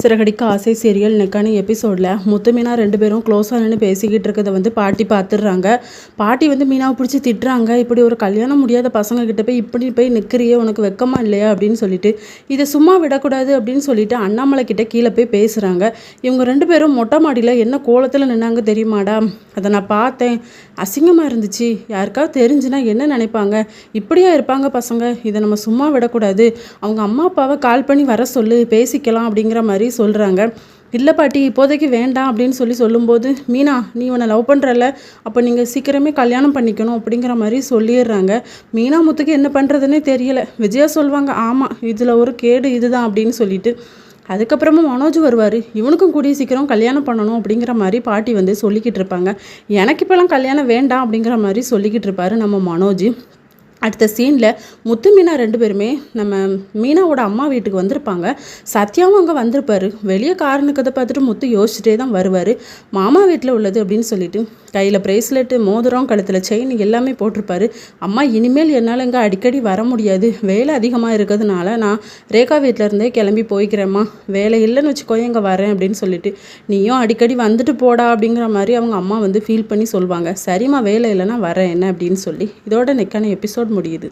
சிறகடிக்க ஆசை சீரியல் நெக்கான எபிசோடில் முத்து மீனா 2 பேரும் க்ளோஸாக நின்று பேசிக்கிட்டு இருக்கிறத வந்து பாட்டி பார்த்துடுறாங்க. பாட்டி வந்து மீனாவை பிடிச்சி திட்டுறாங்க. இப்படி ஒரு கல்யாணம் முடியாத பசங்க கிட்ட போய் இப்படி போய் நிற்கிறியே, உனக்கு வெக்கமா இல்லையா அப்படின்னு சொல்லிட்டு, இதை சும்மா விடக்கூடாது அப்படின்னு சொல்லிட்டு அண்ணாமலை கிட்ட கீழே போய் பேசுகிறாங்க. இவங்க 2 பேரும் மொட்டை மாடியில் என்ன கோலத்தில் நின்னாங்க தெரியுமாடா? அதை நான் பார்த்தேன், அசிங்கமாக இருந்துச்சு. யாருக்காவது தெரிஞ்சுன்னா என்ன நினைப்பாங்க? இப்படியா இருப்பாங்க பசங்க? இதை நம்ம சும்மா விடக்கூடாது. அவங்க அம்மா அப்பாவை கால் பண்ணி வர சொல்லு, பேசிக்கலாம் அப்படிங்கிற மாதிரி சொல்கிறாங்க. இல்லை பாட்டி, இப்போதைக்கு வேண்டாம் அப்படின்னு சொல்லும்போது, மீனா நீ உன்னை லவ் பண்ணுறல, அப்போ நீங்கள் சீக்கிரமே கல்யாணம் பண்ணிக்கணும் அப்படிங்கிற மாதிரி சொல்லிடுறாங்க. மீனா முத்துக்கு என்ன பண்ணுறதுன்னே தெரியலை. விஜயா சொல்லுவாங்க, ஆமாம் இதில் ஒரு கேடு இதுதான் அப்படின்னு சொல்லிட்டு. அதுக்கப்புறமா மனோஜ் வருவார். இவனுக்கும் கூடிய சீக்கிரம் கல்யாணம் பண்ணணும் அப்படிங்கிற மாதிரி பாட்டி வந்து சொல்லிக்கிட்டு இருப்பாங்க. எனக்கு இப்போலாம் கல்யாணம் வேண்டாம் அப்படிங்கிற மாதிரி சொல்லிக்கிட்டு இருப்பார் நம்ம மனோஜ். அடுத்த சீனில் முத்து மீனா 2 பேருமே நம்ம மீனாவோட அம்மா வீட்டுக்கு வந்திருப்பாங்க. சத்யாவும் அங்கே வந்திருப்பார். வெளியே காரணக்கதை பார்த்துட்டு முத்து யோசிச்சுட்டே தான் வருவார். மாமா வீட்டில் உள்ளது அப்படின்னு சொல்லிட்டு கையில் ப்ரேஸ்லெட்டு, மோதிரம், கழுத்தில் செயின் எல்லாமே போட்டிருப்பாரு. அம்மா இனிமேல் என்னால் இங்கே அடிக்கடி வர முடியாது, வேலை அதிகமாக இருக்கிறதுனால நான் ரேகா வீட்டில் இருந்தே கிளம்பி போய்க்கிறேம்மா, வேலை இல்லைன்னு வச்சுக்கோ இங்கே வரேன் அப்படின்னு சொல்லிட்டு, நீயும் அடிக்கடி வந்துட்டு போடா அப்படிங்கிற மாதிரி அவங்க அம்மா வந்து ஃபீல் பண்ணி சொல்லுவாங்க. சரிம்மா வேலை இல்லைன்னா வரேன் என்ன அப்படின்னு சொல்லி. இதோட நெக்கான எபிசோட் முடியுது.